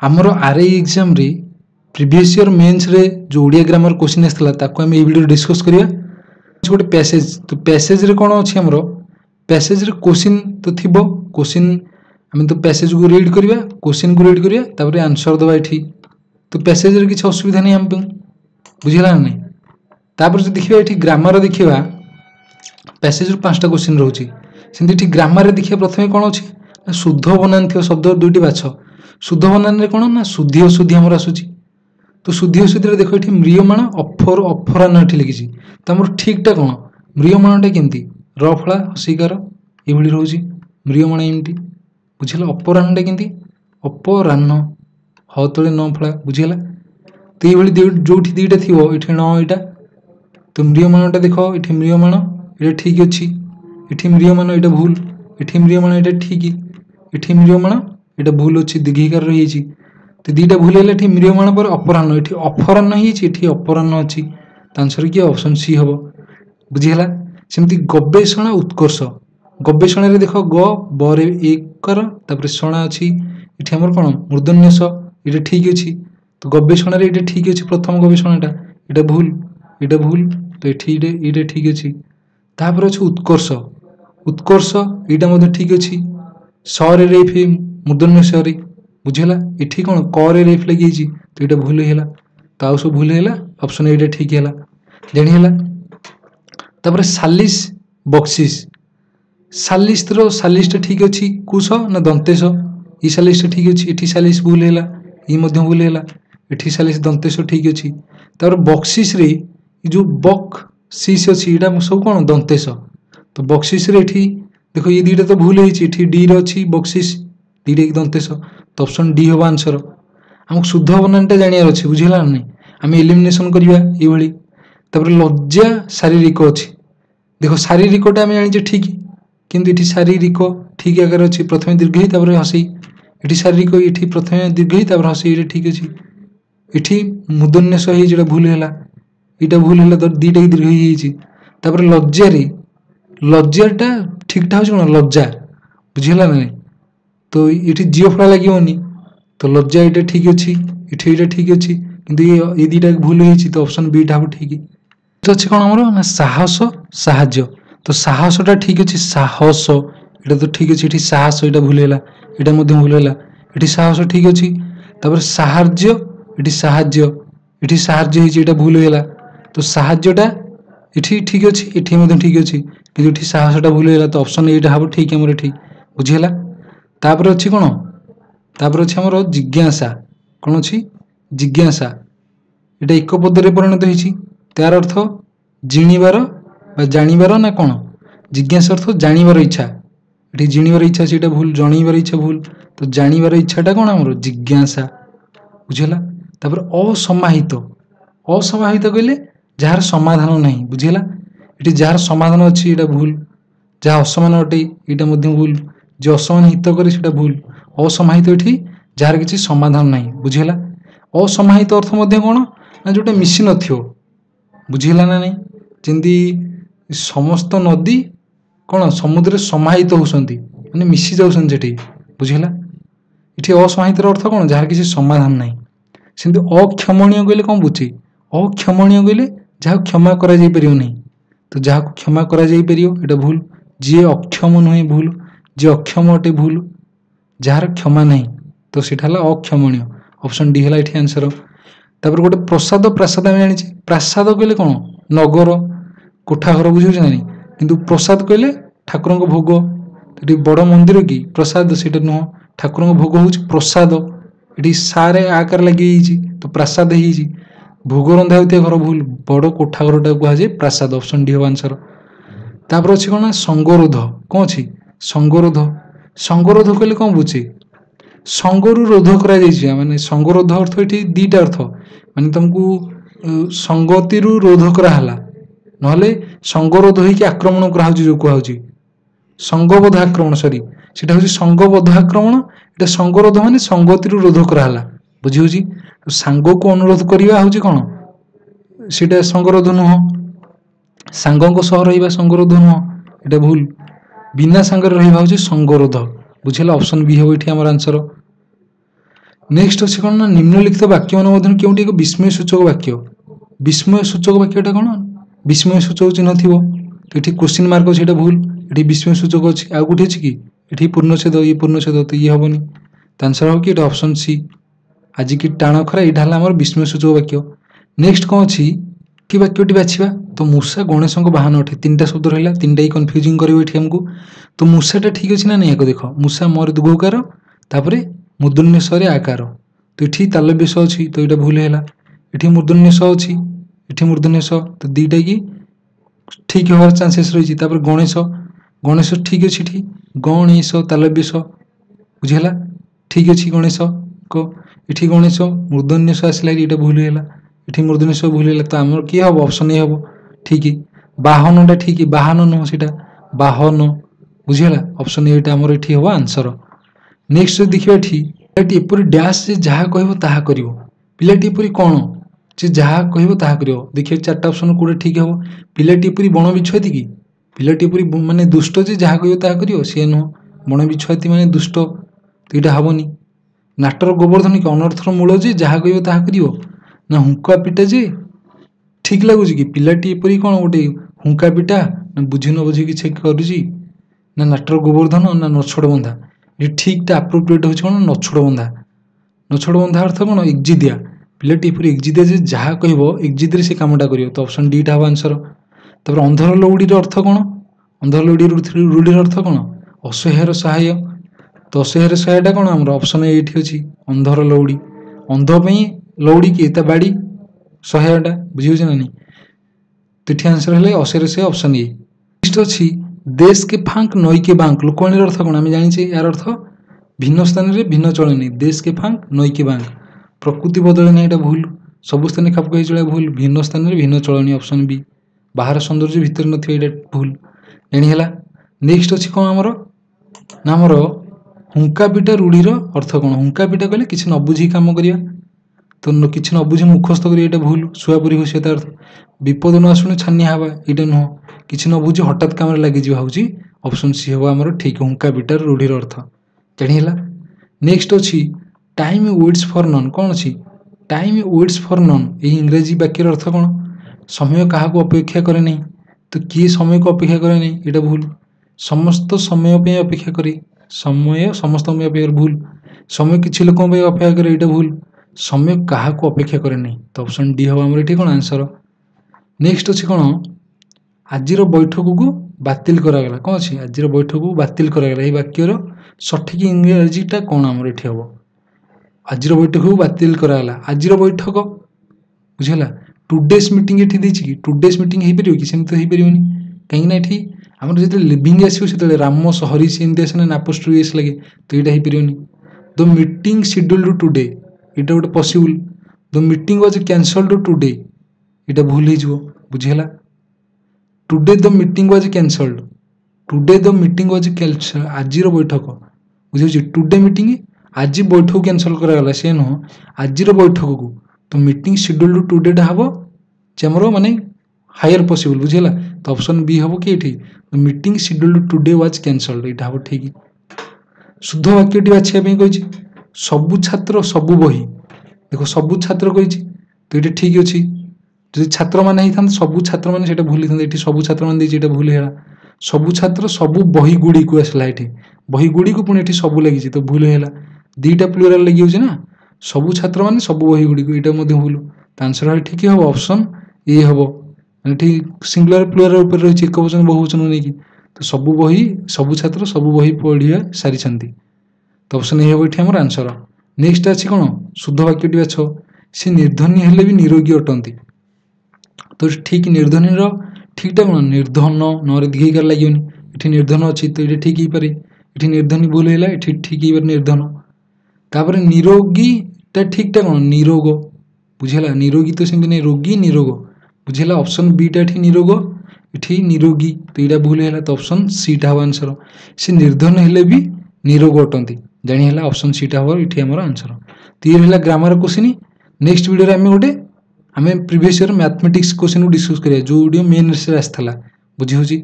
आमर RI exam रे previous year mains रे जो ओडिया ग्रामर क्वेश्चन आसला ताको हम ए वीडियो डिस्कस करिया। गोटे पैसेज तो पैसेज रे कोन अछि हमरो पैसेज रे क्वेश्चन तो थिबो क्वेश्चन हम तो पैसेज को रीड करिया क्वेश्चन को रीड करिया तापर आंसर दबा एठी तो पैसेज रे किछ असुविधा नै हम बुझिला नै। तापर जे देखिबा एठी ग्रामर देखिबा पैसेज रे पांचटा क्वेश्चन रहउची सेंति एठी ग्रामर रे देखिबा प्रथमे कोन अछि शुद्ध बनान थियो शब्द दुईटी बाछ शुद्ध बनान रे कोन ना शुद्धि अशुद्धि हमर आसुची तो शुद्धि अशुद्धि रे देखो एठी म्रियमाण अफर अफरान एठी लिखिची तो हमर ठीक टा कोन म्रियमाणटा केमती र फळा हसिकार ए भली रहउची म्रियमाण एमती बुझिला अपराहनटा केमती अपराह्न ह तळे न फळा बुझिला तो ए भली जोठी दीटा थिवो एठी न एटा तो म्रियमाणटा देखो एठी म्रियमाण एटा ठीक अछि एठी म्रियमाण एटा भूल एठी म्रियमाण एटा ठीक एठी म्रियमाण एटा भूल अछि दीर्घिकार रहिछि तो दीटा भूल हेले एठी म्रियमाण पर अपराह्न एठी अपराह्न हिछि एठी अपराह्न अछि त आंसर की ऑप्शन सी हबो बुझिला। सेमति गवेषणा उत्कर्ष गवेषणा रे देखो ग ब रे एक कर तापर सणा अछि एठी हमर कोन मूर्धन्यस एटा ठीक अछि तो गवेषणा रे एटा ठीक अछि प्रथम गवेषणाटा एटा भूल तो एठी एटा ठीक अछि तापर अछि उत्कर्ष उत्कर्ष एटा मध्ये ठीक अछि स रे रेफ मूर्धन्यस रे बुझिला एठी कोन क रे रेफ लागि छि तो एटा भूल हेला तो आउ सब भूल हेला ऑप्शन एटा ठीक हेला जानि हेला। तापर सालिस बक्सिस सालिस ठीक अछि कुश ना दंतेश ई सालिस ठीक अछि एठी सालिस भूल हेला ई मध्ये भूल हेला एठी सालिस दंतेश ठीक अछि तापर बक्सिस रे ई जो बक सिस अछि एटा सब कोन दंतेश तो बक्सिस रे एठी देखो ये दीटा तो भूल हेछि एठी डी रे अछि बक्सिस दीटा एक दंतेश तो ऑप्शन डी होबा आंसर हमक शुद्ध बनानटा जानियार अछि बुझिला नै हम एलिमिनेशन करिया ए भली। तापर लज्जा शारीरिक अछि देखो शारीरिकटा हम जानि जे ठीक किंतु एठी शारीरिक ठीक आगर अछि प्रथमे दीर्घ तापर हसी एठी शारीरिक एठी प्रथमे दीर्घ तापर हसी एठी ठीक अछि एठी मूर्धन्यस हे जेटा भूल हेला एटा भूल हेला तो दीटा दीर्घ हेछि तापर लज्जा रे लज्जाटा ठीकटा हो कोन लज्जा बुझिला नै तो एठी जियो फळा लागियोनी तो लज्जा एटा ठीक अछि एठी एटा ठीक अछि किंतु ये दीटा भूल हेछि तो ऑप्शन बी टा हो ठीक तो अछि कोन हमरो ना साहस साहाय्य तो साहसटा ठीक अछि साहस एटा तो ठीक अछि एठी साहस एटा भूल हेला एटा मध्ये भूल हेला एठी साहस ठीक अछि तापर साहाय्य एठी साहाय्य हेछि एटा भूल हेला तो साहाय्यटा एठी ठीक अछि एठी मध्ये ठीक अछि किंतु एठी साहसटा भूल हेला तो ऑप्शन एटा हबो ठीक हमर एठी बुझिला। तापर अछि कोन तापर अछि हमर जिज्ञासा कोन अछि जिज्ञासा एटा एक पद रे परिणत हेछि तार अर्थ जिनिबार बा जानिबार ना कोन जिज्ञासा अर्थ जानिबार इच्छा एठी जिनिबार इच्छा सेटा भूल जानिबार इच्छा भूल तो जानिबार इच्छाटा कोन हमर जिज्ञासा बुझिला। तापर असमाहित असमाहित कहले जार समाधान नाही बुझिला एठी जार समाधान अछि एटा भूल जा असमान अटे एटा मध्ये भूल जे असमान हित करे सेटा भूल असमाहित एठी जार किछि समाधान नाही बुझिला। असमाहित अर्थ मध्ये कोन ना जोटा मिसी नथियो बुझिला ना नै जेंदी समस्त नदी कोन समुद्र समाहित होसंती माने मिसी जाउसन जेठी बुझिला एठी असमाहित अर्थ कोन जार किछि समाधान नाही सेंदी अक्षमणीय कहले कोन बुझी अक्षमणीय कहले जा क्षमा करा जाई परियो नै तो जा क्षमा करा जाई परियो एटा भूल जे अक्षम नहे भूल जे अक्षम अटे भूल जार क्षमा नाही तो सेठाला अक्षमणीय ऑप्शन डी हला एठी आंसर। तापर गोटे प्रसाद प्रासाद हम जानि छी प्रासाद कहले कोन नगर कोठा घर बुझियो जानि किंतु प्रसाद कहले ठाकुर को भोग एठी बड़ मंदिर की प्रसाद सेटा न ठाकुर को भोग होछि प्रसाद एठी सारे आकार लागि हिछि तो प्रासाद हिछि भोग रंधा होते घर भूल बड़ कोठा घरटा को जे प्रासाद ऑप्शन डी हो आंसर। तापर अछि कोन संगरोध कोन अछि संगरोध संगरोध कहले कोन बुझी संगरु रोध करा जाइछि माने संगरोध अर्थ एठी दीटा अर्थ माने तुमको संगति रु रोध करा हला नहले संगरोध होई कि आक्रमण करा होछि जो को होछि संगबोध आक्रमण सॉरी सेटा होछि संगबोध आक्रमण एटा संगरोध माने संगति रु रोध करा हला बुझी होछि तो सांग को अनुरोध करिवा होछि कोन सेटा संगरोध नुह सांगों को सह रहिबा संगरोध नुह एटा भूल बिना सांगर रहिबा होछि संगरोध बुझिला ऑप्शन बी हो एठी हमर आंसर। नेक्स्ट अच्छे कौन ना निम्नलिखित वाक्य मान मध्य केउंटी एक विस्मय सूचक वाक्य विस्मय सूचक वाक्यटा कौन विस्मय सूचक चिन्ह थी तो ये क्वेश्चन मार्क अच्छे ये भूल ये विस्मय सूचक अच्छी आउ कौटे अच्छी कि ये पूर्णछेद ये पूर्णछेद तो ये हेनी तो आंसर हम कि ऑप्शन सी आज की टाण खरा यहाँ है विस्मय सूचक वाक्य नेक्स्ट कौन अच्छी कि वाक्यटी बाछा तो मूषा गणेश वाहन अटे 3टा शब्द रहा 3टा ही कन्फ्यूजिंग करमको तो मूषाटा ठीक अच्छे ना नहीं या देख मूषा मोर दुघकार तापर मूर्धन्य स आकार तो ये तालव्य स अच्छी तो ये भूल है ये मूर्धन्य स अच्छी ये मूर्धन्य स तो दीटा की ठीक हमार चांसेस रही गणेश गणेश ठीक अच्छी ठीक गणेश तालव्य स बुझीगला ठीक अच्छी गणेश को ये गणेश मूर्धन्य स आसला ये भूल है ये मूर्धन्य स भूल है तो आम किए हम ऑप्शन ए हम ठीक बाहनटा ठीक बाहन नुह से बाहन बुझीगला ऑप्शन ए आमर ये हम आंसर नेक्स्ट देखिए पिलाटी एपरी डैश से जहाँ कह ताहा करिवो पिलाटी एपरी कौन से जहाँ कह ताहा करिवो देखिए 4टा ऑप्शन कोडे ठीक है पिलाटी एपरी बण बिछुआती कि पिलाटी एपरी माने दुष्ट जे जहाँ कह ताहा करिवो से नुह बण बिछुआती माने दुष्ट तो यहाँ हेनी नाटर गोवर्धन कि अनर्थर मूल जे जहाँ कह ताहा करिवो ना हुंका पिटा जे ठीक लगुच कि पिलाटी एपरी कौन गोटे हुंका पिटा ना बुझी न बुझी कि करुची ना नाटर गोवर्धन ना नछड़ बंधा ये ठीक आप्रोप्रिएट हो नछड़ बंधा अर्थ कौन एक्जिदिया पिलाटी पूरी एक्जिदिया जे जहाँ कह एक्जिद्रे से कमटा कर तो ऑप्शन डी टा हम आंसर तापर अंधर लौड़ीर अर्थ कौन अंधर लौड़ी रूढ़ीर अर्थ कौन असह्यर सहाय तो असह्यर सहायटा कौन आम ऑप्शन ये अच्छी अंधर लौड़ी अंधपाई लौड़ी किए बाड़ी सहायटा बुझे ना नहीं तो ये आंसर है असह्यर से ऑप्शन ए नेक्स्ट अच्छी देश के फांक नई के बांक लोकवाणी अर्थ कौन आम जाने यार अर्थ भिन्न स्थान में भिन्न चलनी देश के फांक नई के बांक प्रकृति बदले ना यहाँ भूल सबु स्थान खाप खाई चला भूल भिन्न स्थान में भिन्न चलनी ऑप्शन बी बाहर सौंदर्य भितर ना भूल जानीला नेक्स्ट अच्छी कौन आमर ना आमर हुंका पिटा रूढ़ीर अर्थ कौन हुंका पिटा कहले किसी न बुझी कम करवा तो किसी न बुझी मुखस्त कर भूल शुआपुरी हुए अर्थ विपद न आसुनी छानिया हवा यहाँ नुह किसी न बुझी हठात कम लगे हूँ ऑप्शन सी हम आमर ठीक हुंका पिटार रूढ़ीर अर्थ जानीला नेक्स्ट अच्छी टाइम वेट्स फॉर नन कौन अच्छी टाइम वेट्स फॉर नन ये इंग्राजी वाक्यर अर्थ कौन समय क्या अपेक्षा करे नहीं तो किए समय को अपेक्षा करे नहीं यहाँ भूल समस्त समय पे अपेक्षा करे समय समस्त अपेक्षा भूल समय किसी लोक अपेक्षा करे यहाँ भूल समय क्या अपेक्षा करे नहीं तो ऑप्शन डी हम आमर ये कौन आंसर नेक्स्ट अच्छी कौन आज बैठक को बातिल करागला कौन अच्छी आज बैठक को बातिल करागला ये वाक्यर सठिक इंग्राजीटा कौन आमर ये हम आज बैठक को बातिल करागला आज बैठक बुझेगा टुडेस मीटिंग ये देती कि टुडेस मीटिंग हो पार कि सेम तो हो पार कहीं आम जो लिविंग आसो से राम हरी एमती आसे ना पोस्ट एस लगे तो यहाँ हो पार द मीटिंग शेड्यूल्ड टुडे यहाँ गोटे possible the meeting was cancelled today यहाँ भूल हो बुझेगा today the meeting was cancelled today the meeting was cancel आज बैठक बुझे टुडे मीटिंग आज बैठक कैंसल करागला से नुह आज बैठक को तो मीटिंग शेड्यूल्ड टुडेटा हम आमर माने हायर पॉसिबल बुझेगा तो ऑप्शन बी हम कि ये meeting scheduled today was cancelled यहाँ हम ठीक शुद्ध वाक्यटी बाछापी कही सबु छात्र सबु बही देखो सबु छात्र कही तो ये ठीक अच्छी जो छात्र मैंने होता सबू छात्र मैंने भूल ये सबू छात्र मैंने भूल है सबू छात्र सबू बही गुड़ी को आसला ये बही गुड़ी को पुणी सबू लगी तो भूल है दीटा प्लूराल लगी ना सबू छात्र मैंने सबू बही गुड़ी को यहाँ भूल तो आंसर है ठीक हम ऑप्शन ए हम मैंने ठीक सिंगुलर प्लूराल ऊपर रही एक वचन बहुवचन नहीं तो सबू बही सबू छात्र सबू बही पढ़िया सारी तो ऑप्शन ए हम ये आम आंसर नेक्स्ट अच्छी कौन शुद्ध वाक्यटी बाछ से निर्धनी हेले भी निरोगी अटंती तो ठीक निर्धनी ठीकटा कौन निर्धन न दीर्घकार लगे ये निर्धन अच्छी तो ये ठीक ही पारे ये निर्धनी भूल है ये ठीक ही निर्धन तापर निरोगीटा ठीकटा कौन निरोग बुझेगा निरोगी तो सेमती नहीं रोगी निरोग बुझेगा ऑप्शन बीटा ये निरोग ये निरोगी तो यहाँ भूल है तो ऑप्शन सीटा हम आंसर से निर्धन हेले भी निरोग अटंती जानी ऑप्शन सीटा हम ये आम आंसर तो ये ग्रामर क्वेश्चन नेक्स्ट वीडियो आम गोटे आम प्रीवियस ईयर मैथमेटिक्स क्वेश्चन को डिस्कस करिया जो वीडियो मेन से आसाला बुझी होची।